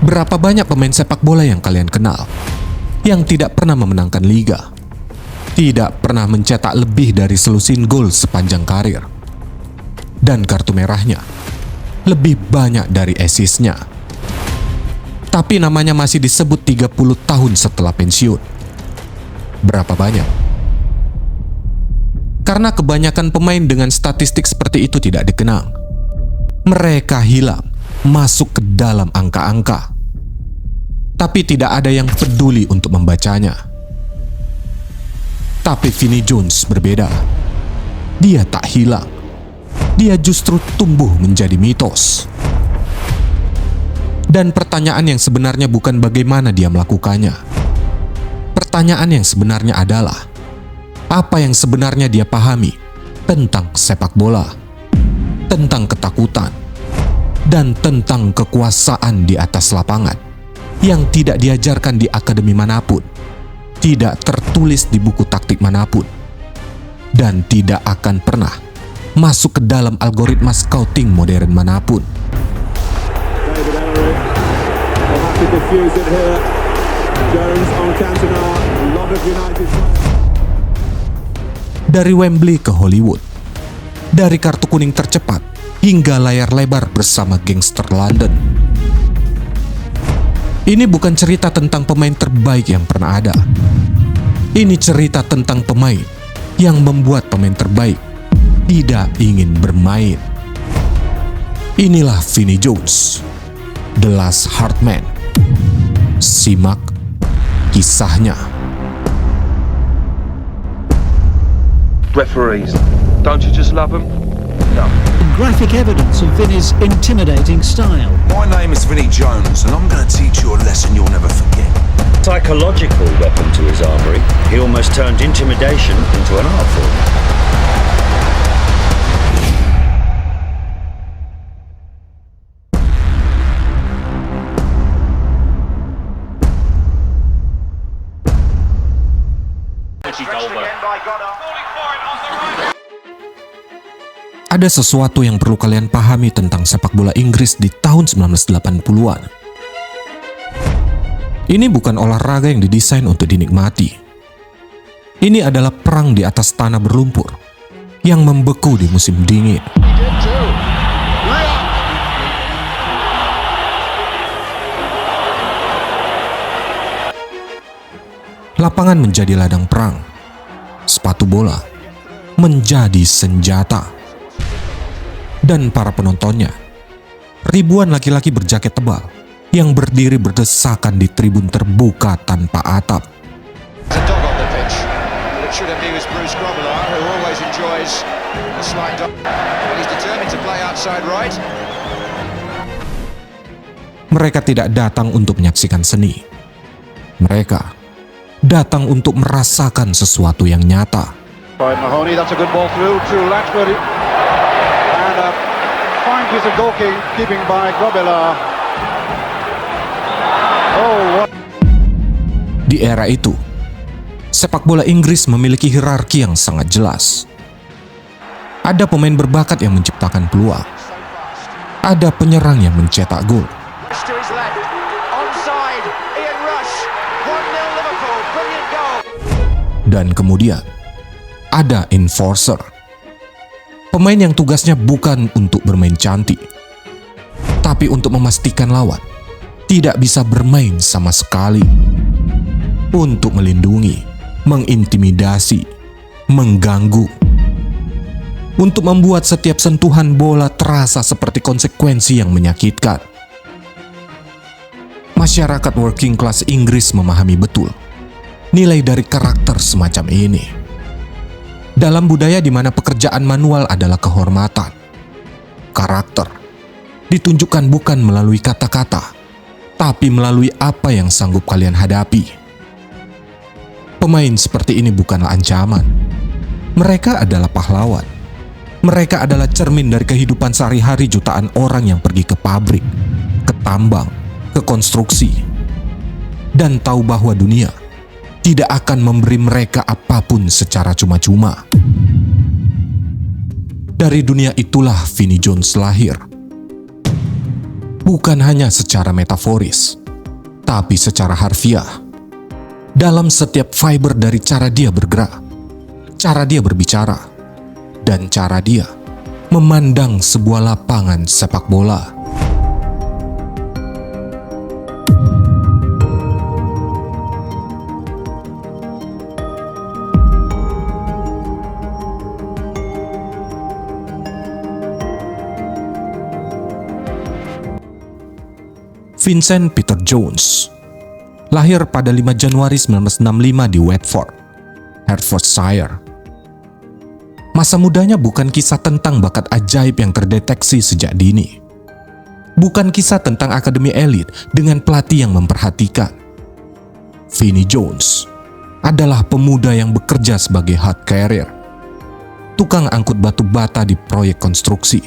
Berapa banyak pemain sepak bola yang kalian kenal yang tidak pernah memenangkan liga, tidak pernah mencetak lebih dari selusin gol sepanjang karir, dan kartu merahnya lebih banyak dari assist-nya, tapi namanya masih disebut 30 tahun setelah pensiun? Berapa banyak? Karena kebanyakan pemain dengan statistik seperti itu tidak dikenang. Mereka hilang masuk ke dalam angka-angka, tapi tidak ada yang peduli untuk membacanya. Tapi Vinnie Jones berbeda. Dia tak hilang. Dia justru tumbuh menjadi mitos. Dan pertanyaan yang sebenarnya bukan bagaimana dia melakukannya. Pertanyaan yang sebenarnya adalah, apa yang sebenarnya dia pahami tentang sepak bola, tentang ketakutan, dan tentang kekuasaan di atas lapangan yang tidak diajarkan di akademi manapun, tidak tertulis di buku taktik manapun, dan tidak akan pernah masuk ke dalam algoritma scouting modern manapun. Dari Wembley ke Hollywood, dari kartu kuning tercepat hingga layar lebar bersama gangster London. Ini bukan cerita tentang pemain terbaik yang pernah ada. Ini cerita tentang pemain yang membuat pemain terbaik tidak ingin bermain. Inilah Vinnie Jones, The Last Hardman. Simak kisahnya. Referees, don't you just love them? No. Graphic evidence of Vinnie's intimidating style. My name is Vinnie Jones, and I'm going to teach you a lesson you'll never forget. Psychological weapon to his armory, he almost turned intimidation into an art form. Ada sesuatu yang perlu kalian pahami tentang sepak bola Inggris di tahun 1980-an. Ini bukan olahraga yang didesain untuk dinikmati. Ini adalah perang di atas tanah berlumpur yang membeku di musim dingin. Lapangan menjadi ladang perang. Sepatu bola menjadi senjata. Dan para penontonnya, ribuan laki-laki berjaket tebal yang berdiri berdesakan di tribun terbuka tanpa atap. Mereka tidak datang untuk menyaksikan seni. Mereka datang untuk merasakan sesuatu yang nyata. Mahoney, that's a good ball through to Latchford. And a fine piece of goalkeeping by Grobela. Di era itu, sepak bola Inggris memiliki hierarki yang sangat jelas. Ada pemain berbakat yang menciptakan peluang. Ada penyerang yang mencetak gol. Dan kemudian, ada enforcer. Pemain yang tugasnya bukan untuk bermain cantik, tapi untuk memastikan lawan tidak bisa bermain sama sekali. Untuk melindungi, mengintimidasi, mengganggu. Untuk membuat setiap sentuhan bola terasa seperti konsekuensi yang menyakitkan. Masyarakat working class Inggris memahami betul nilai dari karakter semacam ini. Dalam budaya di mana pekerjaan manual adalah kehormatan, karakter ditunjukkan bukan melalui kata-kata, tapi melalui apa yang sanggup kalian hadapi. Pemain seperti ini bukanlah ancaman. Mereka adalah pahlawan. Mereka adalah cermin dari kehidupan sehari-hari jutaan orang yang pergi ke pabrik, ke tambang, ke konstruksi, dan tahu bahwa dunia tidak akan memberi mereka apapun secara cuma-cuma. Dari dunia itulah Vinnie Jones lahir. Bukan hanya secara metaforis, tapi secara harfiah. Dalam setiap fiber dari cara dia bergerak, cara dia berbicara, dan cara dia memandang sebuah lapangan sepak bola. Vincent Peter Jones lahir pada 5 Januari 1965 di Watford, Hertfordshire. Masa mudanya bukan kisah tentang bakat ajaib yang terdeteksi sejak dini. Bukan kisah tentang akademi elit dengan pelatih yang memperhatikan. Vinnie Jones adalah pemuda yang bekerja sebagai hard carrier, tukang angkut batu bata di proyek konstruksi,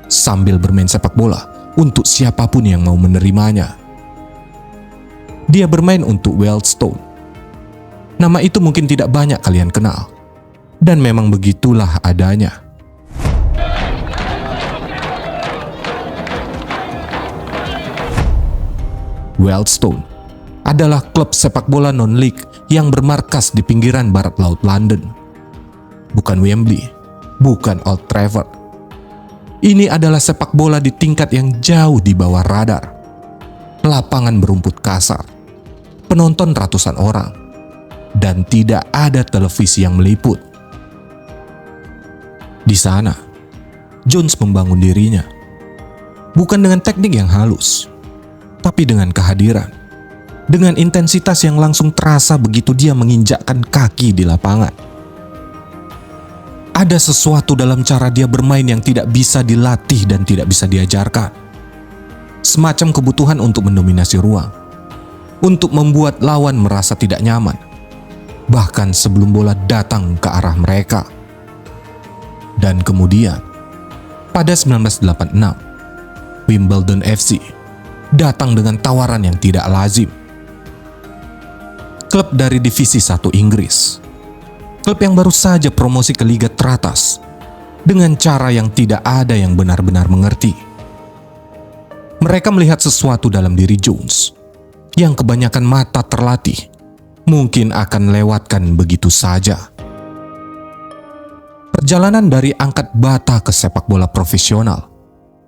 sambil bermain sepak bola untuk siapapun yang mau menerimanya. Dia bermain untuk Wealdstone. Nama itu mungkin tidak banyak kalian kenal, dan memang begitulah adanya. Wealdstone adalah klub sepak bola non-league yang bermarkas di pinggiran barat laut London. Bukan Wembley, bukan Old Trafford. Ini adalah sepak bola di tingkat yang jauh di bawah radar. Lapangan berumput kasar, penonton ratusan orang, dan tidak ada televisi yang meliput. Di sana, Jones membangun dirinya, bukan dengan teknik yang halus, tapi dengan kehadiran, dengan intensitas yang langsung terasa begitu dia menginjakkan kaki di lapangan. Ada sesuatu dalam cara dia bermain yang tidak bisa dilatih dan tidak bisa diajarkan. Semacam kebutuhan untuk mendominasi ruang, untuk membuat lawan merasa tidak nyaman, bahkan sebelum bola datang ke arah mereka. Dan kemudian, pada 1986, Wimbledon FC datang dengan tawaran yang tidak lazim. Klub dari Divisi 1 Inggris, klub yang baru saja promosi ke liga teratas, dengan cara yang tidak ada yang benar-benar mengerti. Mereka melihat sesuatu dalam diri Jones, yang kebanyakan mata terlatih, mungkin akan lewatkan begitu saja. Perjalanan dari angkat bata ke sepak bola profesional,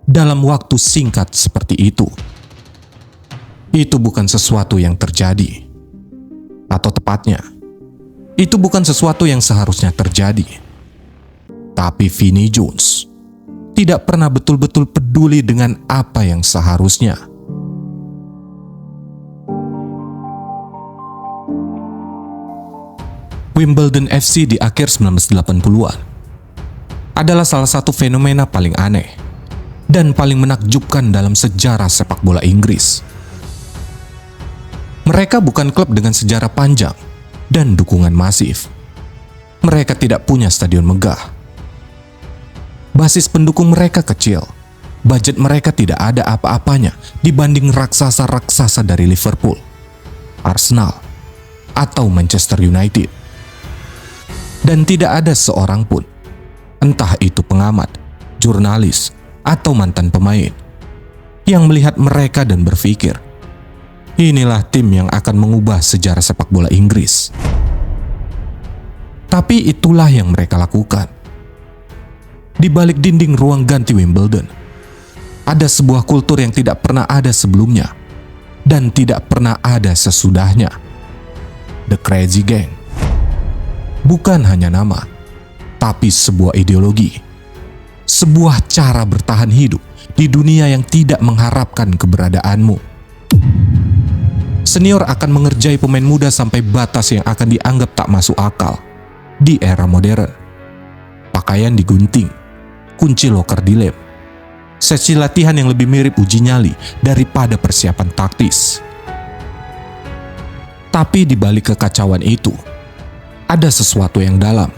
dalam waktu singkat seperti itu bukan sesuatu yang terjadi. Atau tepatnya, itu bukan sesuatu yang seharusnya terjadi. Tapi Vinnie Jones tidak pernah betul-betul peduli dengan apa yang seharusnya. Wimbledon FC di akhir 1980-an adalah salah satu fenomena paling aneh dan paling menakjubkan dalam sejarah sepak bola Inggris. Mereka bukan klub dengan sejarah panjang dan dukungan masif. Mereka tidak punya stadion megah. Basis pendukung mereka kecil. Budget mereka tidak ada apa-apanya dibanding raksasa-raksasa dari Liverpool, Arsenal, atau Manchester United. Dan tidak ada seorang pun, entah itu pengamat, jurnalis, atau mantan pemain, yang melihat mereka dan berpikir, inilah tim yang akan mengubah sejarah sepak bola Inggris. Tapi itulah yang mereka lakukan. Di balik dinding ruang ganti Wimbledon, ada sebuah kultur yang tidak pernah ada sebelumnya dan tidak pernah ada sesudahnya. The Crazy Gang. Bukan hanya nama, tapi sebuah ideologi. Sebuah cara bertahan hidup di dunia yang tidak mengharapkan keberadaanmu. Senior akan mengerjai pemain muda sampai batas yang akan dianggap tak masuk akal di era modern. Pakaian digunting, kunci loker dilem, sesi latihan yang lebih mirip uji nyali daripada persiapan taktis. Tapi di balik kekacauan itu, ada sesuatu yang dalam.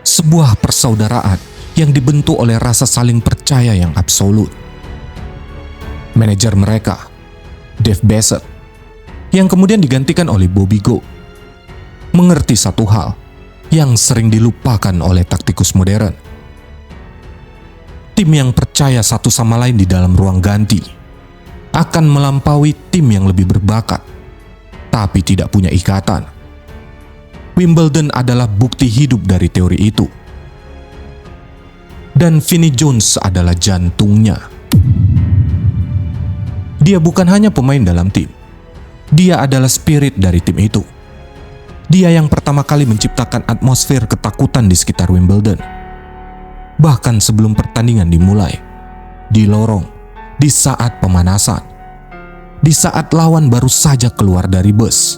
Sebuah persaudaraan yang dibentuk oleh rasa saling percaya yang absolut. Manajer mereka, Dave Bassett, yang kemudian digantikan oleh Bobby Gould, mengerti satu hal yang sering dilupakan oleh taktikus modern. Tim yang percaya satu sama lain di dalam ruang ganti akan melampaui tim yang lebih berbakat, tapi tidak punya ikatan. Wimbledon adalah bukti hidup dari teori itu. Dan Vinnie Jones adalah jantungnya. Dia bukan hanya pemain dalam tim. Dia adalah spirit dari tim itu. Dia yang pertama kali menciptakan atmosfer ketakutan di sekitar Wimbledon. Bahkan sebelum pertandingan dimulai, di lorong, di saat pemanasan, di saat lawan baru saja keluar dari bus.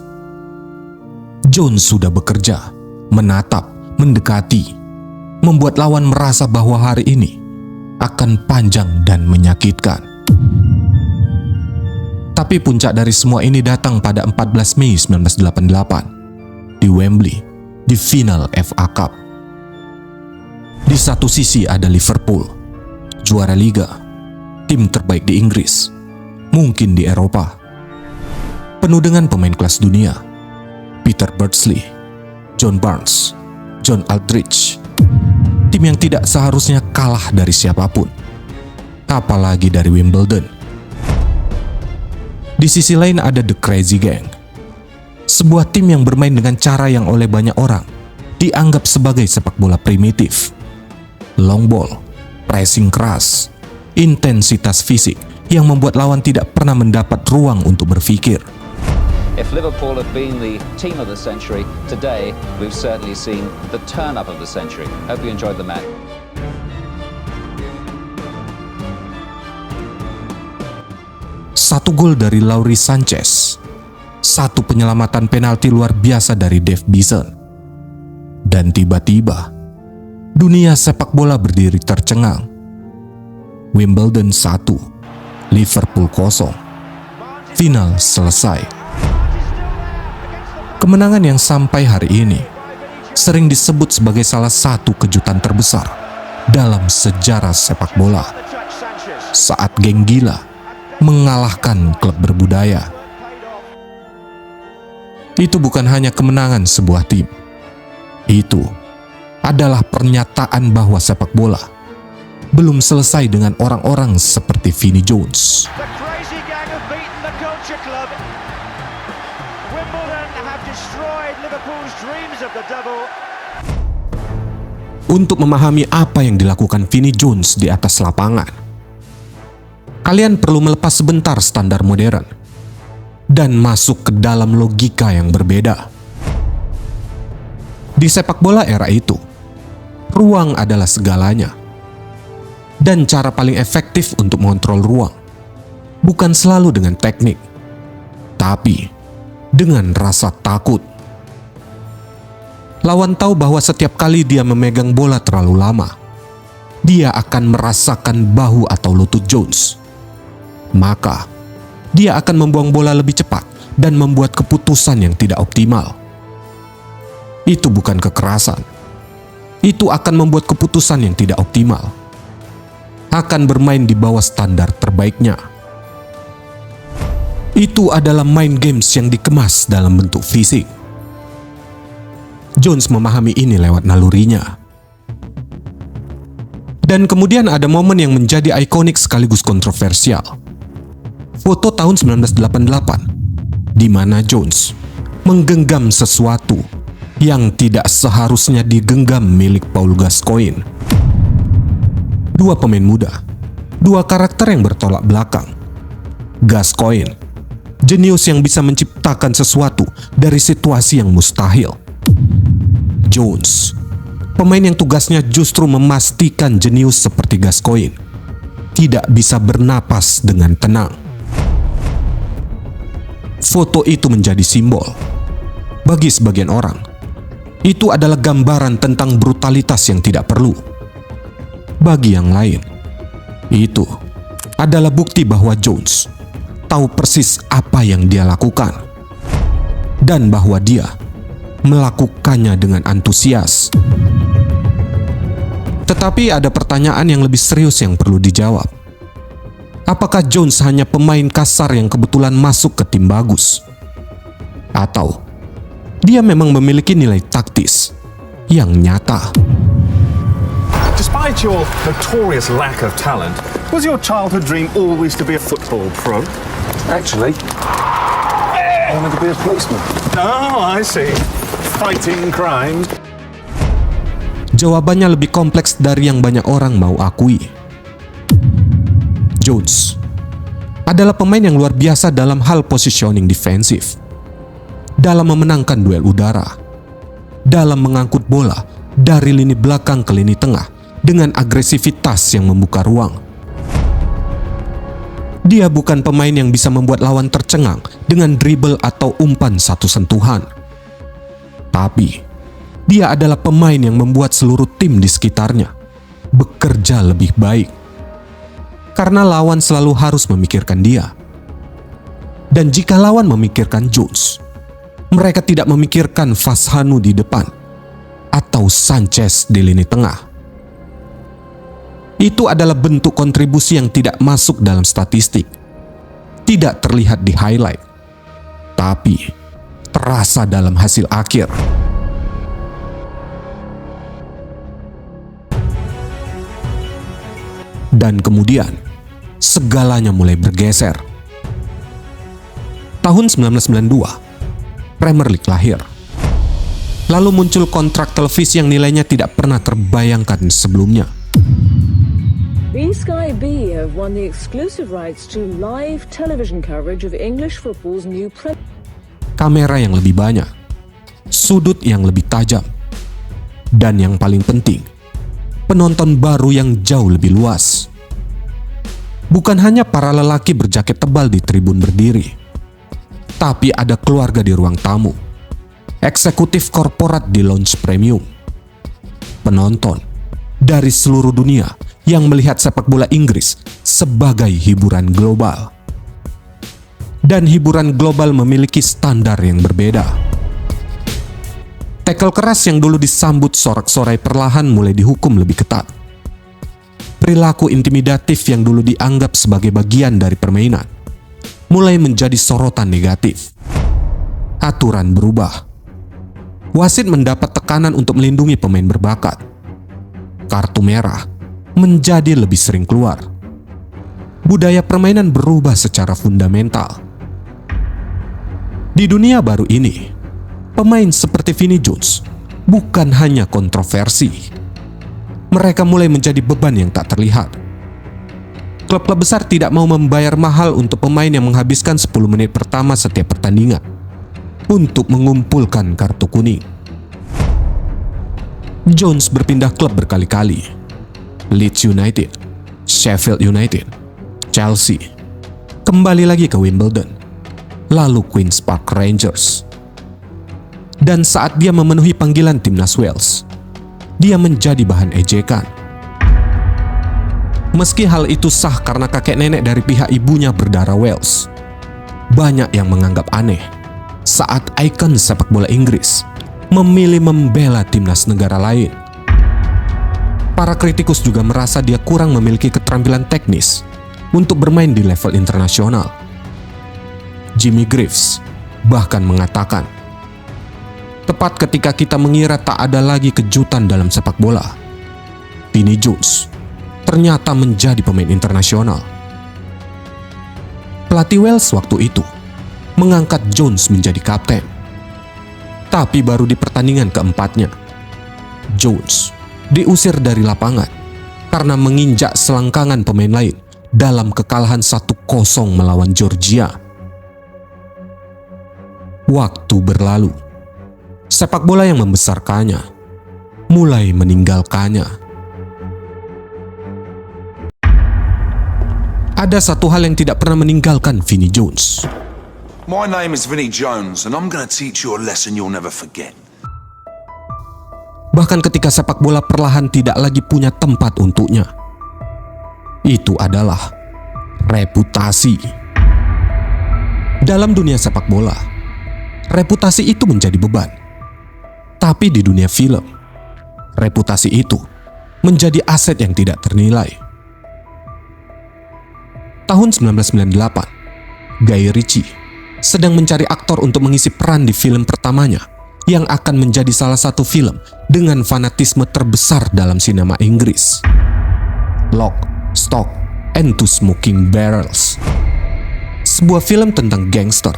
Jones sudah bekerja, menatap, mendekati, membuat lawan merasa bahwa hari ini akan panjang dan menyakitkan. Tapi puncak dari semua ini datang pada 14 Mei 1988 di Wembley, di final FA Cup. Di satu sisi ada Liverpool, juara Liga, tim terbaik di Inggris, mungkin di Eropa. Penuh dengan pemain kelas dunia, Peter Beardsley, John Barnes, John Aldridge. Tim yang tidak seharusnya kalah dari siapapun, apalagi dari Wimbledon. Di sisi lain ada The Crazy Gang, sebuah tim yang bermain dengan cara yang oleh banyak orang dianggap sebagai sepak bola primitif. Long ball, pressing keras, intensitas fisik yang membuat lawan tidak pernah mendapat ruang untuk berpikir. If Liverpool have been the team of the century, today we've certainly seen the turn-up of the century. Hope you enjoyed the match. Satu gol dari Laurie Sanchez, satu penyelamatan penalti luar biasa dari Dave Beeson. Dan tiba-tiba, dunia sepak bola berdiri tercengang. Wimbledon 1, Liverpool 0. Final selesai. Kemenangan yang sampai hari ini sering disebut sebagai salah satu kejutan terbesar dalam sejarah sepak bola. Saat geng gila mengalahkan klub berbudaya. Itu bukan hanya kemenangan sebuah tim. Itu adalah pernyataan bahwa sepak bola belum selesai dengan orang-orang seperti Vinnie Jones. Untuk memahami apa yang dilakukan Vinnie Jones di atas lapangan, kalian perlu melepas sebentar standar modern dan masuk ke dalam logika yang berbeda. Di sepak bola era itu, ruang adalah segalanya. Dan cara paling efektif untuk mengontrol ruang bukan selalu dengan teknik, tapi dengan rasa takut. Lawan tahu bahwa setiap kali dia memegang bola terlalu lama, dia akan merasakan bahu atau lutut Jones. Maka, dia akan membuang bola lebih cepat dan membuat keputusan yang tidak optimal. Itu bukan kekerasan. Itu akan membuat keputusan yang tidak optimal. Akan bermain di bawah standar terbaiknya. Itu adalah mind games yang dikemas dalam bentuk fisik. Jones memahami ini lewat nalurinya. Dan kemudian ada momen yang menjadi ikonik sekaligus kontroversial. Foto tahun 1988, di mana Jones menggenggam sesuatu yang tidak seharusnya digenggam milik Paul Gascoigne. Dua pemain muda, dua karakter yang bertolak belakang. Gascoigne, jenius yang bisa menciptakan sesuatu dari situasi yang mustahil. Jones, pemain yang tugasnya justru memastikan jenius seperti Gascoigne tidak bisa bernapas dengan tenang. Foto itu menjadi simbol. Bagi sebagian orang, itu adalah gambaran tentang brutalitas yang tidak perlu. Bagi yang lain, itu adalah bukti bahwa Jones tahu persis apa yang dia lakukan dan bahwa dia melakukannya dengan antusias. Tetapi ada pertanyaan yang lebih serius yang perlu dijawab. Apakah Jones hanya pemain kasar yang kebetulan masuk ke tim bagus? Atau dia memang memiliki nilai taktis yang nyata? Despite your notorious lack of talent, was your childhood dream always to be a football pro? Actually, I wanted to be a policeman. Oh, I see. Fighting crime. Jawabannya lebih kompleks dari yang banyak orang mau akui. Jones adalah pemain yang luar biasa dalam hal positioning defensif, dalam memenangkan duel udara, dalam mengangkut bola dari lini belakang ke lini tengah dengan agresivitas yang membuka ruang. Dia bukan pemain yang bisa membuat lawan tercengang dengan dribble atau umpan satu sentuhan. Tapi, dia adalah pemain yang membuat seluruh tim di sekitarnya bekerja lebih baik. Karena lawan selalu harus memikirkan dia. Dan jika lawan memikirkan Jones, mereka tidak memikirkan Fashanu di depan atau Sanchez di lini tengah. Itu adalah bentuk kontribusi yang tidak masuk dalam statistik, tidak terlihat di highlight, tapi terasa dalam hasil akhir. Dan kemudian, segalanya mulai bergeser. Tahun 1992, Premier League lahir. Lalu muncul kontrak televisi yang nilainya tidak pernah terbayangkan sebelumnya. Sky B have won the exclusive rights to live television coverage of English football's new Kamera yang lebih banyak, sudut yang lebih tajam, dan yang paling penting, penonton baru yang jauh lebih luas. Bukan hanya para lelaki berjaket tebal di tribun berdiri, tapi ada keluarga di ruang tamu, eksekutif korporat di lounge premium, penonton dari seluruh dunia yang melihat sepak bola Inggris sebagai hiburan global. Dan hiburan global memiliki standar yang berbeda. Tackle keras yang dulu disambut sorak-sorai perlahan mulai dihukum lebih ketat. Perilaku intimidatif yang dulu dianggap sebagai bagian dari permainan mulai menjadi sorotan negatif. Aturan berubah. Wasit mendapat tekanan untuk melindungi pemain berbakat. Kartu merah menjadi lebih sering keluar. Budaya permainan berubah secara fundamental. Di dunia baru ini, pemain seperti Vinnie Jones bukan hanya kontroversi. Mereka mulai menjadi beban yang tak terlihat. Klub-klub besar tidak mau membayar mahal untuk pemain yang menghabiskan 10 menit pertama setiap pertandingan untuk mengumpulkan kartu kuning. Jones berpindah klub berkali-kali. Leeds United, Sheffield United, Chelsea, kembali lagi ke Wimbledon, lalu Queen's Park Rangers. Dan saat dia memenuhi panggilan timnas Wales, dia menjadi bahan ejekan. Meski hal itu sah karena kakek nenek dari pihak ibunya berdarah Wales, banyak yang menganggap aneh saat ikon sepak bola Inggris memilih membela timnas negara lain. Para kritikus juga merasa dia kurang memiliki keterampilan teknis untuk bermain di level internasional. Jimmy Greaves bahkan mengatakan, tepat ketika kita mengira tak ada lagi kejutan dalam sepak bola, Vinnie Jones ternyata menjadi pemain internasional. Pelatih Wales waktu itu mengangkat Jones menjadi kapten. Tapi baru di pertandingan keempatnya, Jones diusir dari lapangan karena menginjak selangkangan pemain lain dalam kekalahan 1-0 melawan Georgia. Waktu berlalu. Sepak bola yang membesarkannya mulai meninggalkannya. Ada satu hal yang tidak pernah meninggalkan Vinnie Jones. My name is Vinnie Jones, and I'm going to teach you a lesson you'll never forget. Bahkan ketika sepak bola perlahan tidak lagi punya tempat untuknya, itu adalah reputasi. Dalam dunia sepak bola, reputasi itu menjadi beban. Tapi di dunia film, reputasi itu menjadi aset yang tidak ternilai. Tahun 1998, Guy Ritchie sedang mencari aktor untuk mengisi peran di film pertamanya yang akan menjadi salah satu film dengan fanatisme terbesar dalam sinema Inggris. Lock, Stock, and Two Smoking Barrels. Sebuah film tentang gangster,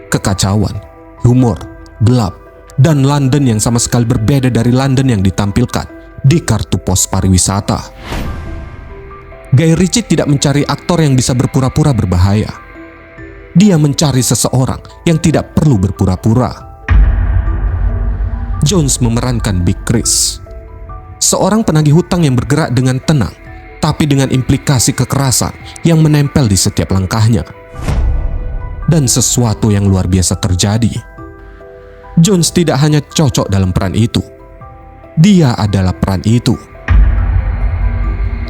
kekacauan, humor, gelap, dan London yang sama sekali berbeda dari London yang ditampilkan di kartu pos pariwisata. Guy Ritchie tidak mencari aktor yang bisa berpura-pura berbahaya. Dia mencari seseorang yang tidak perlu berpura-pura. Jones memerankan Big Chris, seorang penagih hutang yang bergerak dengan tenang, tapi dengan implikasi kekerasan yang menempel di setiap langkahnya. Dan sesuatu yang luar biasa terjadi. Jones tidak hanya cocok dalam peran itu, dia adalah peran itu.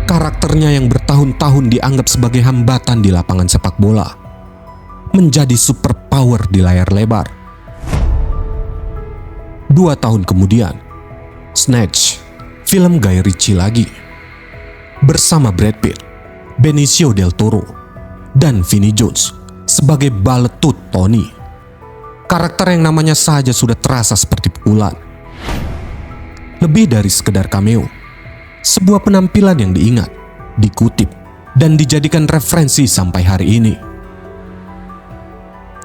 Karakternya yang bertahun-tahun dianggap sebagai hambatan di lapangan sepak bola, menjadi superpower di layar lebar. 2 tahun kemudian, Snatch, film Guy Ritchie lagi, bersama Brad Pitt, Benicio del Toro, dan Vinnie Jones sebagai baletut Tony. Karakter yang namanya saja sudah terasa seperti pukulan. Lebih dari sekedar cameo, sebuah penampilan yang diingat, dikutip, dan dijadikan referensi sampai hari ini.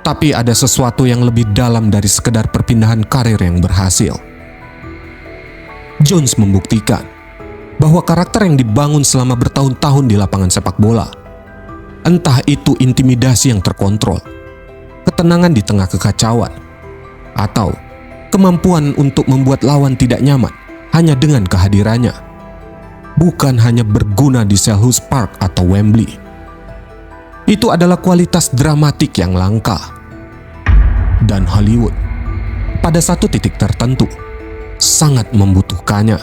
Tapi ada sesuatu yang lebih dalam dari sekedar perpindahan karir yang berhasil. Jones membuktikan bahwa karakter yang dibangun selama bertahun-tahun di lapangan sepak bola, entah itu intimidasi yang terkontrol, ketenangan di tengah kekacauan, atau kemampuan untuk membuat lawan tidak nyaman hanya dengan kehadirannya, bukan hanya berguna di Selhurst Park atau Wembley. Itu adalah kualitas dramatik yang langka. Dan Hollywood, pada satu titik tertentu, sangat membutuhkannya.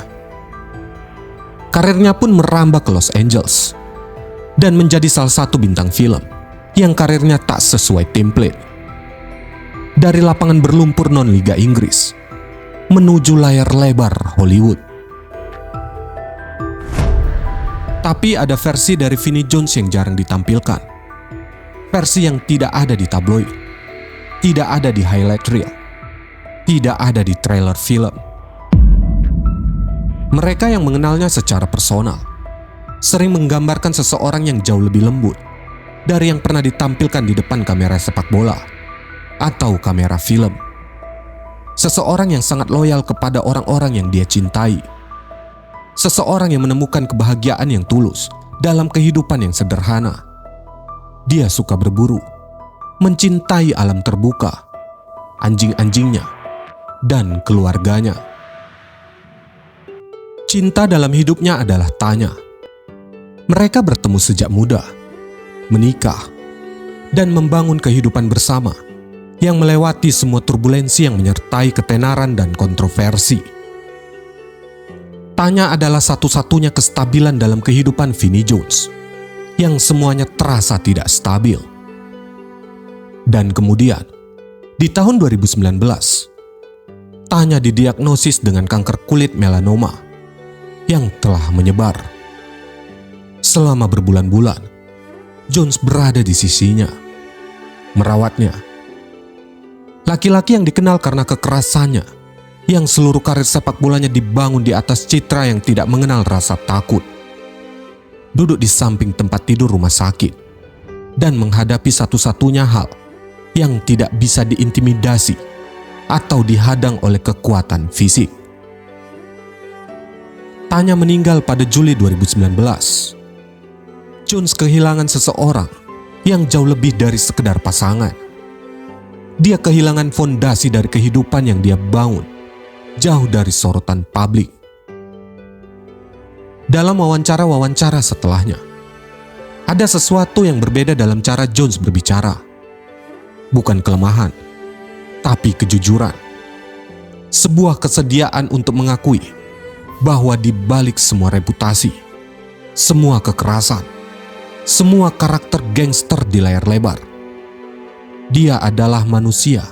Karirnya pun merambah ke Los Angeles, dan menjadi salah satu bintang film yang karirnya tak sesuai template. Dari lapangan berlumpur non-Liga Inggris, menuju layar lebar Hollywood. Tapi ada versi dari Vinnie Jones yang jarang ditampilkan. Versi yang tidak ada di tabloid, tidak ada di highlight reel, tidak ada di trailer film. Mereka yang mengenalnya secara personal sering menggambarkan seseorang yang jauh lebih lembut dari yang pernah ditampilkan di depan kamera sepak bola atau kamera film. Seseorang yang sangat loyal kepada orang-orang yang dia cintai. Seseorang yang menemukan kebahagiaan yang tulus dalam kehidupan yang sederhana. Dia suka berburu, mencintai alam terbuka, anjing-anjingnya, dan keluarganya. Cinta dalam hidupnya adalah tanya. Mereka bertemu sejak muda, menikah, dan membangun kehidupan bersama yang melewati semua turbulensi yang menyertai ketenaran dan kontroversi. Tanya adalah satu-satunya kestabilan dalam kehidupan Vinnie Jones, yang semuanya terasa tidak stabil. Dan kemudian, di tahun 2019, Tanya didiagnosis dengan kanker kulit melanoma yang telah menyebar. Selama berbulan-bulan, Jones berada di sisinya, merawatnya. Laki-laki yang dikenal karena kekerasannya, yang seluruh karir sepak bolanya dibangun di atas citra yang tidak mengenal rasa takut. Duduk di samping tempat tidur rumah sakit dan menghadapi satu-satunya hal yang tidak bisa diintimidasi atau dihadang oleh kekuatan fisik. Tanya meninggal pada Juli 2019. Jones kehilangan seseorang yang jauh lebih dari sekedar pasangan. Dia kehilangan fondasi dari kehidupan yang dia bangun, jauh dari sorotan publik. Dalam wawancara-wawancara setelahnya, ada sesuatu yang berbeda dalam cara Jones berbicara. Bukan kelemahan, tapi kejujuran. Sebuah kesediaan untuk mengakui bahwa di balik semua reputasi, semua kekerasan, semua karakter gangster di layar lebar, dia adalah manusia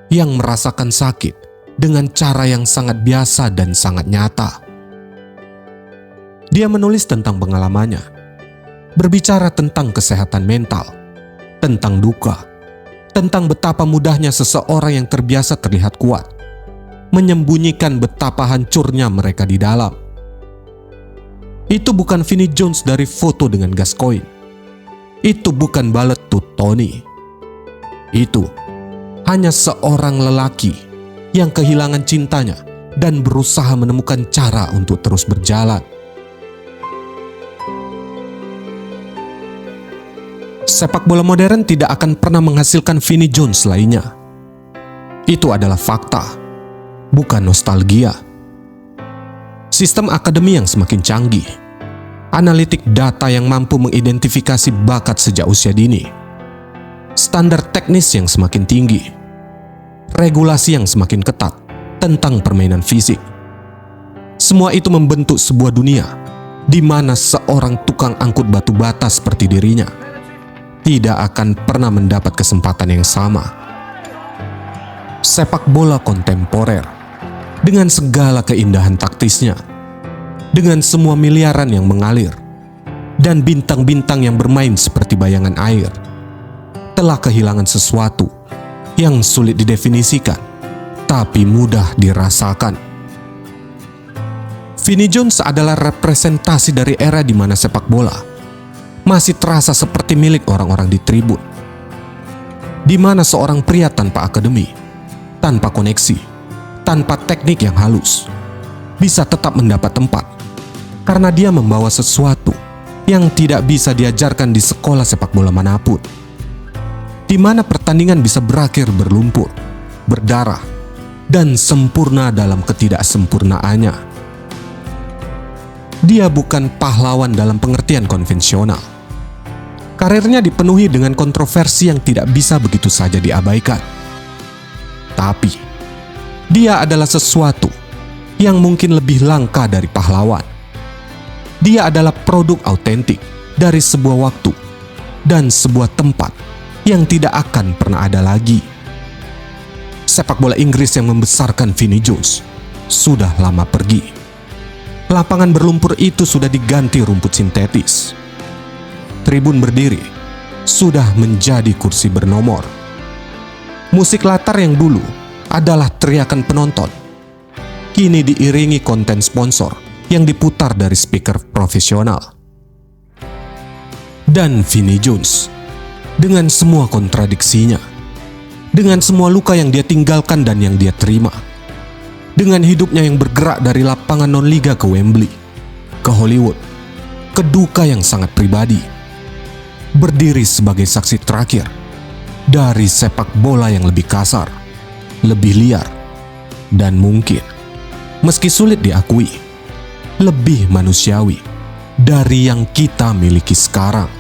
yang merasakan sakit dengan cara yang sangat biasa dan sangat nyata. Dia menulis tentang pengalamannya, berbicara tentang kesehatan mental, tentang duka, tentang betapa mudahnya seseorang yang terbiasa terlihat kuat menyembunyikan betapa hancurnya mereka di dalam. Itu bukan Vinnie Jones dari foto dengan Gascoigne. Itu bukan Ballet to Tony. Itu hanya seorang lelaki yang kehilangan cintanya dan berusaha menemukan cara untuk terus berjalan. Sepak bola modern tidak akan pernah menghasilkan Vinnie Jones lainnya. Itu adalah fakta, bukan nostalgia. Sistem akademi yang semakin canggih, analitik data yang mampu mengidentifikasi bakat sejak usia dini, standar teknis yang semakin tinggi, regulasi yang semakin ketat tentang permainan fisik. Semua itu membentuk sebuah dunia di mana seorang tukang angkut batu bata seperti dirinya tidak akan pernah mendapat kesempatan yang sama. Sepak bola kontemporer dengan segala keindahan taktisnya, dengan semua miliaran yang mengalir, dan bintang-bintang yang bermain seperti bayangan air, telah kehilangan sesuatu yang sulit didefinisikan, tapi mudah dirasakan. Vinnie Jones adalah representasi dari era di mana sepak bola masih terasa seperti milik orang-orang di tribun, di mana seorang pria tanpa akademi, tanpa koneksi, tanpa teknik yang halus, bisa tetap mendapat tempat karena dia membawa sesuatu yang tidak bisa diajarkan di sekolah sepak bola manapun, di mana pertandingan bisa berakhir berlumpur, berdarah, dan sempurna dalam ketidaksempurnaannya. Dia bukan pahlawan dalam pengertian konvensional. Karirnya dipenuhi dengan kontroversi yang tidak bisa begitu saja diabaikan. Tapi, dia adalah sesuatu yang mungkin lebih langka dari pahlawan. Dia adalah produk autentik dari sebuah waktu dan sebuah tempat yang tidak akan pernah ada lagi. Sepak bola Inggris yang membesarkan Vinnie Jones sudah lama pergi. Lapangan berlumpur itu sudah diganti rumput sintetis. Tribun berdiri sudah menjadi kursi bernomor. Musik latar yang dulu adalah teriakan penonton, kini diiringi konten sponsor yang diputar dari speaker profesional. Dan Vinnie Jones, dengan semua kontradiksinya, dengan semua luka yang dia tinggalkan dan yang dia terima, dengan hidupnya yang bergerak dari lapangan non-liga ke Wembley, ke Hollywood, ke duka yang sangat pribadi, berdiri sebagai saksi terakhir dari sepak bola yang lebih kasar, lebih liar, dan mungkin, meski sulit diakui, lebih manusiawi dari yang kita miliki sekarang.